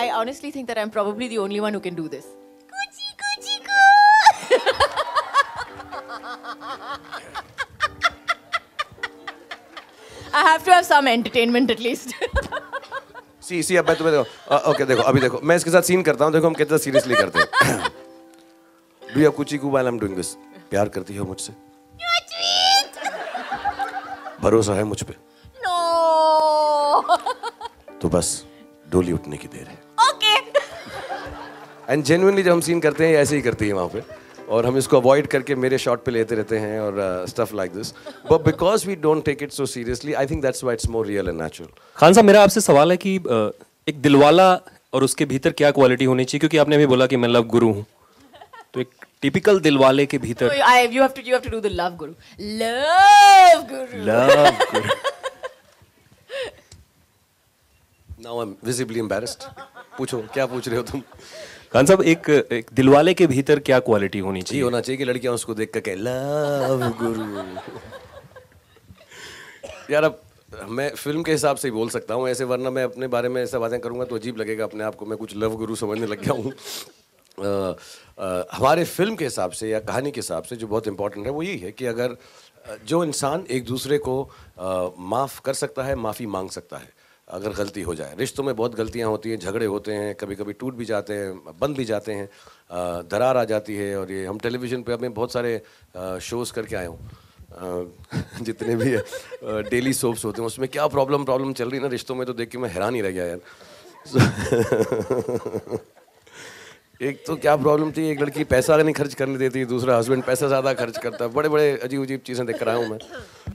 I honestly think that I'm probably the only one who can do this. Coochie, coochie, coo. I have to have some entertainment at least. सी अब मैं तुम्हें देखो okay देखो अभी देखो मैं इसके साथ सीन करता हूँ देखो हम कितना सीरियसली करते हैं डू यू कुची कू while I am doing this प्यार करती हो मुझसे भरोसा है मुझ पे No. तो बस डोली उठने की देर है Okay. एंड जेन्युइनली जब हम सीन करते हैं ऐसे ही करती है वहाँ पे और हम इसको अवॉइड करके मेरे शॉट पे लेते रहते हैं और stuff like this but because we don't take it so seriously I think that's why it's more real and natural Khan sahab मेरा आपसे सवाल है कि एक दिलवाला और उसके भीतर क्या क्वालिटी होनी चाहिए क्योंकि आपने अभी बोला कि मैं लव गुरु हूँ तो एक टिपिकल दिलवाले के भीतर So you have to do the love guru. Love guru. Love guru now I am visibly embarrassed पूछो क्या पूछ रहे हो तुम खान साहब एक दिलवाले के भीतर क्या क्वालिटी होनी ये चाहिए होना चाहिए कि लड़कियां उसको देख कर कहें लव गुरु यार अब मैं फिल्म के हिसाब से ही बोल सकता हूँ ऐसे वरना मैं अपने बारे में ऐसा बातें करूंगा तो अजीब लगेगा अपने आप को मैं कुछ लव गुरु समझने लग गया हूँ हमारे फिल्म के हिसाब से या कहानी के हिसाब से जो बहुत इंपॉर्टेंट है वो यही है कि अगर जो इंसान एक दूसरे को माफ़ कर सकता है माफ़ी मांग सकता है अगर गलती हो जाए रिश्तों में बहुत गलतियां होती हैं झगड़े होते हैं कभी कभी टूट भी जाते हैं बंद भी जाते हैं दरार आ जाती है और ये हम टेलीविज़न पे अपने बहुत सारे शोज़ करके आए हूँ जितने भी डेली सोप्स होते हैं उसमें क्या प्रॉब्लम चल रही है ना रिश्तों में तो देख के मैं हैरान ही रह गया यार एक तो क्या प्रॉब्लम थी एक लड़की पैसा नहीं खर्च करने देती दूसरा हस्बैंड पैसा ज़्यादा खर्च करता है बड़े अजीब अजीब चीज़ें देख कर आया हूँ मैं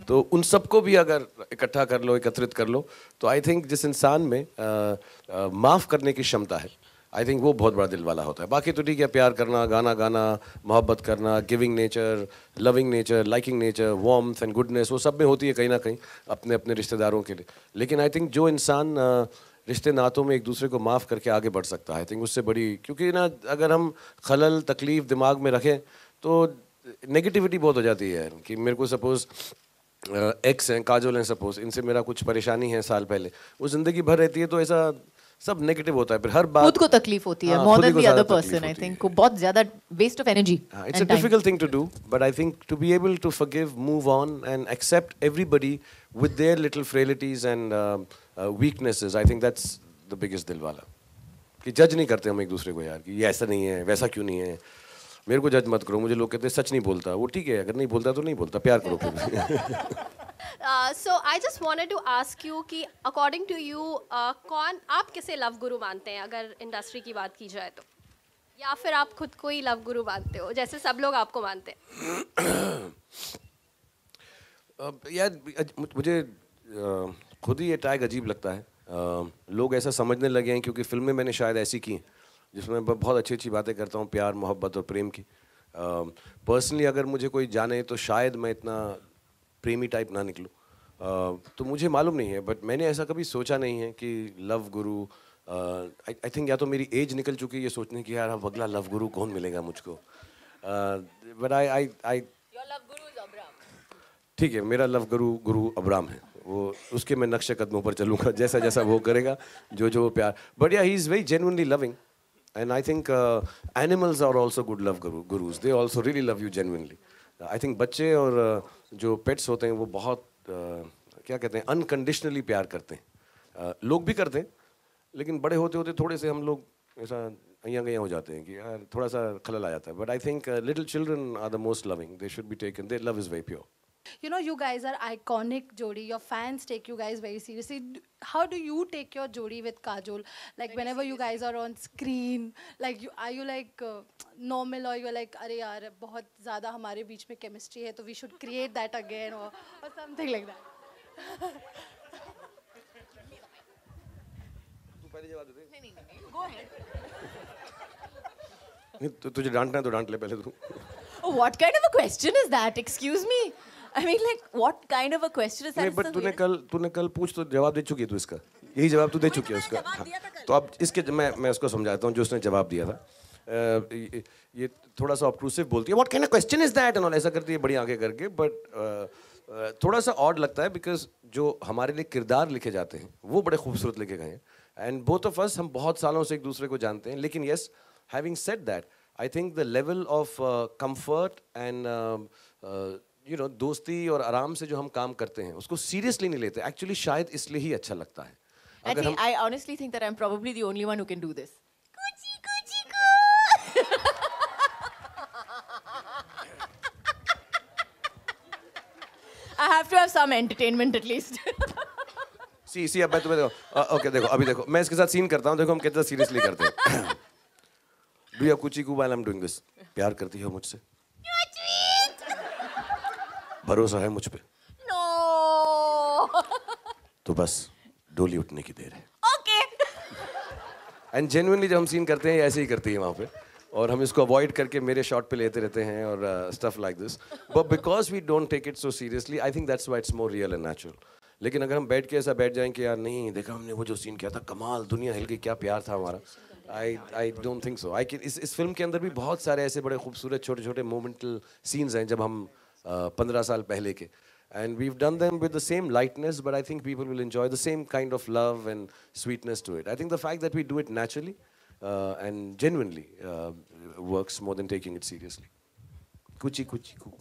तो उन सबको भी अगर इकट्ठा कर लो एकत्रित कर लो तो आई थिंक जिस इंसान में माफ़ करने की क्षमता है आई थिंक वो बहुत बड़ा दिल वाला होता है बाकी तो ठीक है प्यार करना गाना गाना मोहब्बत करना giving nature loving nature liking nature warmth and goodness वो सब में होती है कहीं ना कहीं अपने अपने रिश्तेदारों के लिए लेकिन आई थिंक जो इंसान रिश्ते नातों में एक दूसरे को माफ़ करके आगे बढ़ सकता है आई थिंक उससे बड़ी क्योंकि ना अगर हम खलल तकलीफ दिमाग में रखें तो नेगेटिविटी बहुत हो जाती है कि मेरे को सपोज़ एक्स हैं काजोल हैं सपोज इनसे मेरा कुछ परेशानी है साल पहले वो ज़िंदगी भर रहती है तो ऐसा सब नेगेटिव होता है फिर हर बात खुद को तकलीफ होती है more than the other person I think को बहुत ज़्यादा waste of energy it's a difficult thing to do but I think to be able to forgive move on and accept everybody with their little frailties and weaknesses I think that's the biggest दिलवाला कि जज नहीं करते हम एक दूसरे को यार कि ये ऐसा नहीं है वैसा क्यों नहीं है मेरे को जज मत करो मुझे लोग कहते हैं सच नहीं बोलता वो ठीक है अगर नहीं बोलता तो नहीं बोलता प्यार करो फिर So I just wanted to ask you कि according to you कौन आप किसे लव गुरु मानते हैं अगर इंडस्ट्री की बात की जाए तो या फिर आप खुद को ही लव गुरु मानते हो जैसे सब लोग आपको मानते हैं यार मुझे खुद ही ये टैग अजीब लगता है लोग ऐसा समझने लगे हैं क्योंकि फिल्में मैंने शायद ऐसी की हैं जिसमें मैं बहुत अच्छी अच्छी बातें करता हूँ प्यार मोहब्बत और प्रेम की पर्सनली अगर मुझे कोई जाने तो शायद मैं इतना प्रेमी टाइप ना निकलूँ तो मुझे मालूम नहीं है बट मैंने ऐसा कभी सोचा नहीं है कि लव गुरु आई थिंक या तो मेरी एज निकल चुकी है ये सोचने की यार अब अगला लव गुरु कौन मिलेगा मुझको बट आई ठीक है मेरा लव गुरु अब्राम है वो उसके मैं नक्शे कदमों पर चलूँगा जैसा जैसा वो करेगा जो प्यार बट या he is very genuinely loving and I think animals are also good love gurus they also really love you genuinely I think बच्चे और जो पेट्स होते हैं वो बहुत क्या कहते हैं अनकंडीशनली प्यार करते हैं लोग भी करते हैं लेकिन बड़े होते होते थोड़े से हम लोग ऐसा अय्या गया हो जाते हैं कि यार थोड़ा सा खलल आ जाता है but I think little children are the most loving they should be taken their love is very pure You know, you guys are iconic Jodi. Your fans take you guys very seriously. How do you take your Jodi with Kajol? Like whenever you guys are on screen, like are you like normal or you're like, अरे यार बहुत ज़्यादा हमारे बीच में chemistry है तो we should create that again or something like that. तू पहले जवाब दे दे। नहीं, go ahead. तुझे डांटना है तो डांट ले पहले तू। What kind of a question is that? Excuse me. I mean, like, what kind of a question is that? नहीं, but तूने कल पूछ तो जवाब दे चुकी है तू इसका यही जवाब तू दे चुकी है उसका तो अब इसके मैं उसको समझाता हूँ जो उसने जवाब दिया था ये थोड़ा सा ऑब्ट्रूसिव बोलती है what kind of question is that and all ऐसा करती है बड़ी आंखें करके बट थोड़ा सा ऑड लगता है बिकॉज जो हमारे लिए किरदार लिखे जाते हैं वो बड़े खूबसूरत लिखे गए हैं एंड बोथ ऑफ अस हम बहुत सालों से एक दूसरे को जानते हैं लेकिन yes having said that I think the level of comfort and you know दोस्ती और आराम से जो हम काम करते हैं उसको सीरियसली नहीं लेते एक्चुअली शायद इसलिए ही अच्छा लगता है I think I honestly think that I'm probably the only one who can do this. Coochie coochie coo. I have to have some entertainment at least. सी अब मैं तुम्हें देखो ओके देखो अभी देखो मैं इसके साथ सीन करता हूँ देखो हम कितना सीरियसली करते हैं डू यू कुची कू while I am doing this प्यार करती हो मुझसे भरोसा है मुझ पे No. तो बस डोली उठने की देर है Okay. एंड जेन्युइनली जब हम सीन करते हैं ऐसे ही करती है वहाँ पे और हम इसको अवॉइड करके मेरे शॉट पे लेते रहते हैं और stuff like this but because we don't take it so seriously I think that's why it's more real and natural लेकिन अगर हम बैठ के ऐसा बैठ जाएं कि यार नहीं देखा हमने वो जो सीन किया था कमाल दुनिया हिल गई क्या प्यार था हमारा आई डोंट थिंक सो आई इस फिल्म के अंदर भी बहुत सारे ऐसे बड़े खूबसूरत छोटे छोटे मोमेंटल सीन्स हैं जब हम 15 साल पहले के and we've done them with the same lightness but I think people will enjoy the same kind of love and sweetness to it I think the fact that we do it naturally and genuinely works more than taking it seriously kuchi kuchi ku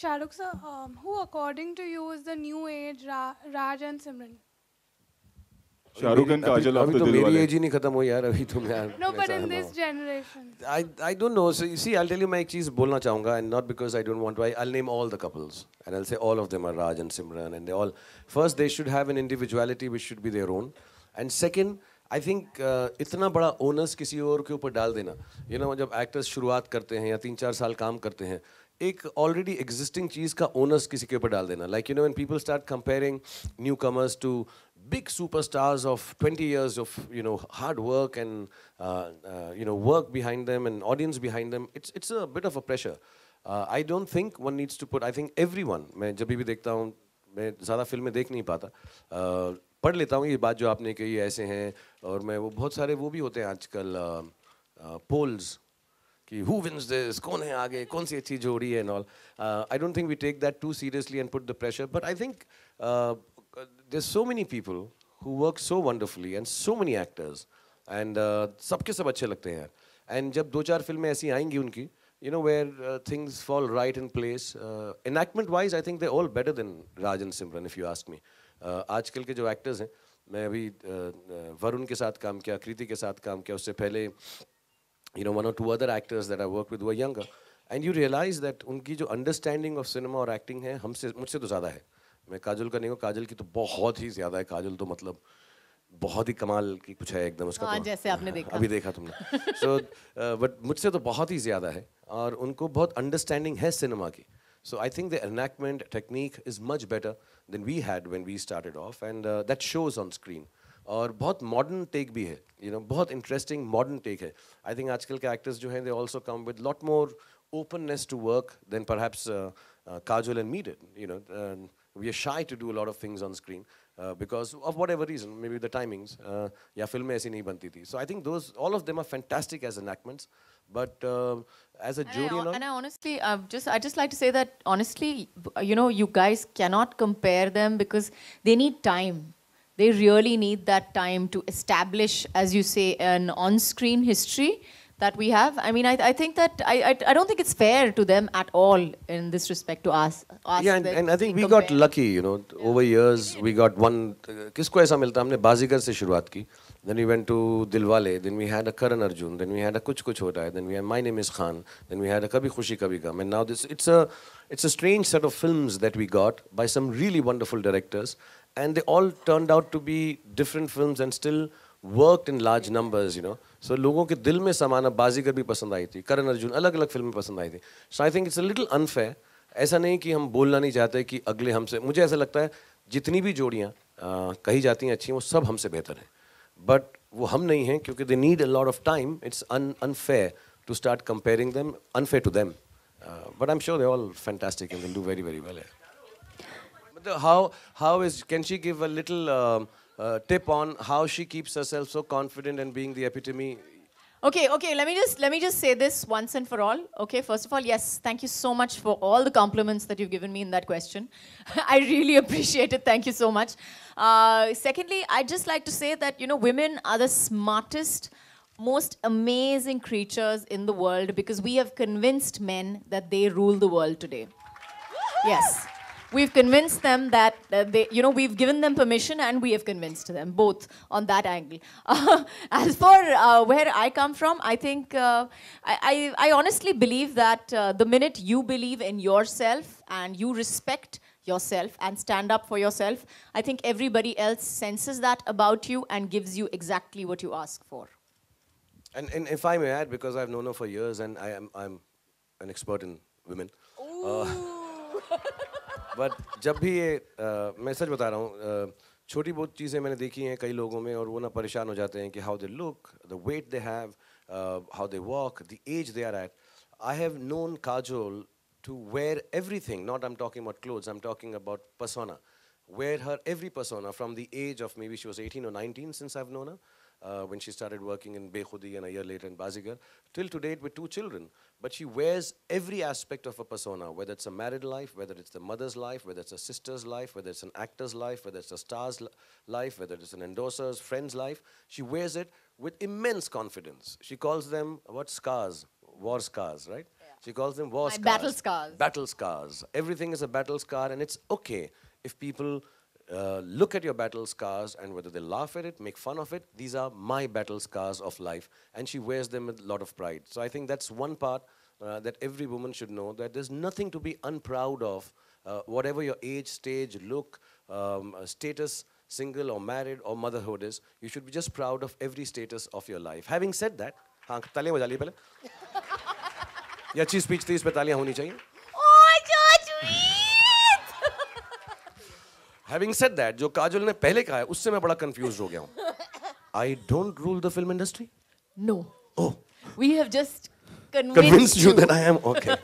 Shahrukh sir, who according to you is the new age Raj and Simran? Shahrukh and Kajol अभी तो मेरी as ही नहीं खत्म हुई यार अभी तुम यार No, but in this generation. I don't know. So you see, I'll tell you मैं एक चीज़ बोलना चाहूँगा and not because I don't want to. I'll name all the couples and I'll say all of them are Raj and Simran and they all. First, they should have an individuality which should be their own. And second, I think इतना बड़ा onus किसी और के ऊपर डाल देना. You know जब actors शुरुआत करते हैं या 3-4 साल काम करते हैं एक already existing चीज़ का ओनस किसी के ऊपर डाल देना. Like you know when people start comparing newcomers to big superstars of 20 years of you know hard work and you know work behind them and audience behind them it's a bit of a pressure I don't think one needs to put I think everyone मैं जब भी देखता हूँ मैं ज़्यादा फिल्में देख नहीं पाता पढ़ लेता हूँ ये बात जो आपने कही ऐसे हैं और मैं वो बहुत सारे वो भी होते हैं आजकल पोल्स कि who wins this कौन है आगे कौन सी अच्छी जोड़ी है and all I don't think we take that too seriously and put the pressure but I think there's so many people who work so wonderfully and so many actors and सबके सब अच्छे लगते हैं यार and जब 2-4 फिल्में ऐसी आएंगी उनकी you know where things fall right in place enactment wise I think they're all better than Raj and Simran if you ask me आजकल के जो actors हैं मैं अभी वरुण के साथ काम किया कृति के साथ काम किया उससे पहले you know 1 or 2 other actors that I worked with were younger and you realize that उनकी जो understanding of cinema और acting है हमसे मुझसे तो ज़्यादा है मैं काजल का नहीं हूँ काजल की तो बहुत ही ज़्यादा है काजल तो मतलब बहुत ही कमाल की कुछ है एकदम उसका हाँ, तो जैसे आपने देखा अभी देखा तुमने सो बट मुझसे तो बहुत ही ज़्यादा है और उनको बहुत अंडरस्टैंडिंग है सिनेमा की so I think the enactment technique is much better than we had when we started off and that shows on screen और बहुत मॉडर्न टेक भी है यू नो बहुत इंटरेस्टिंग मॉडर्न टेक है आई थिंक आजकल के actors जो हैं they also come with lot more openness to work than perhaps Kajol and me did. You know, we are shy to do a lot of things on screen because of whatever reason, maybe the timings. या फिल्में ऐसी नहीं बनती थी. So I think those, all of them are fantastic as enactments. But as a jury, and I honestly, I just like to say that honestly, you know, you guys cannot compare them because they need time. They really need that time to establish, as you say, an on-screen history that we have. I mean, I think that I don't think it's fair to them at all in this respect to ask yeah, and I think we got lucky, you know, over years we got one. किसको ऐसा मिलता हमने बाजीगर से शुरुआत की. Then we went to Dilwale. Then we had a Karan Arjun. Then we had a Kuch Kuch Hota Hai. Then we had My Name Is Khan. Then we had a Kabhi Khushi Kabhi Gum. And now this, it's a strange set of films that we got by some really wonderful directors, and they all turned out to be different films and still worked in large numbers, you know. So लोगों के दिल में समाना बाजीगर भी पसंद आई थी, करण अर्जुन अलग-अलग फिल्में पसंद आई थी. So I think it's a little unfair. ऐसा नहीं कि हम बोलना नहीं चाहते कि अगले हमसे, मुझे ऐसा लगता है जितनी भी जोड़ियाँ कही जाती हैं अच्छी वो सब हमसे बेहतर हैं. But वो हम नहीं हैं क्योंकि they need a lot of time. It's unfair to start comparing them, unfair to them. But I'm sure they're all fantastic and they'll do very, very well. But how is, can she give a little tip on how she keeps herself so confident and being the epitome? Okay. Let me just say this once and for all. Okay, first of all, yes, thank you so much for all the compliments that you've given me in that question. I really appreciate it. Thank you so much. Secondly, I'd just like to say that women are the smartest, most amazing creatures in the world because we have convinced men that they rule the world today. Yes. We've convinced them that we've given them permission and we have convinced them, both on that angle. As for where I come from, I think, I honestly believe that the minute you believe in yourself and you respect yourself and stand up for yourself, I think everybody else senses that about you and gives you exactly what you ask for. And if I may add, because I've known her for years and I'm an expert in women. But जब भी ये मैं सच बता रहा हूँ छोटी बहुत चीज़ें मैंने देखी हैं कई लोगों में और वो ना परेशान हो जाते हैं कि how they look the weight they have how they walk the age they are at I have known Kajol to wear everything, not I'm talking about clothes, I'm talking about persona. Wear her every persona from the age of maybe she was 18 or 19 since I've known her, when she started working in Bekhudi and a year later in Bazigar, till to date with 2 children. But she wears every aspect of a persona, whether it's a married life, whether it's the mother's life, whether it's a sister's life, whether it's an actor's life, whether it's a star's life, whether it's an endorser's friend's life. She wears it with immense confidence. She calls them, what, scars, war scars, right? She calls them war scars. Battle scars. Battle scars. Everything is a battle scar, and it's okay if people look at your battle scars and whether they laugh at it, make fun of it. These are my battle scars of life, and she wears them with a lot of pride. So I think that's one part that every woman should know, that there's nothing to be unproud of, whatever your age, stage, look, status, single or married or motherhood is. You should be just proud of every status of your life. Having said that, हाँ तालियां बजा ली पहले. ये अच्छी speech थी, इस पे तालियां होनी चाहिए. Having said that, जो काजोल ने पहले कहा है, उससे मैं बड़ा confused हो गया हूँ. I don't rule the film industry? No. Oh. We have just Convinced you that I am okay.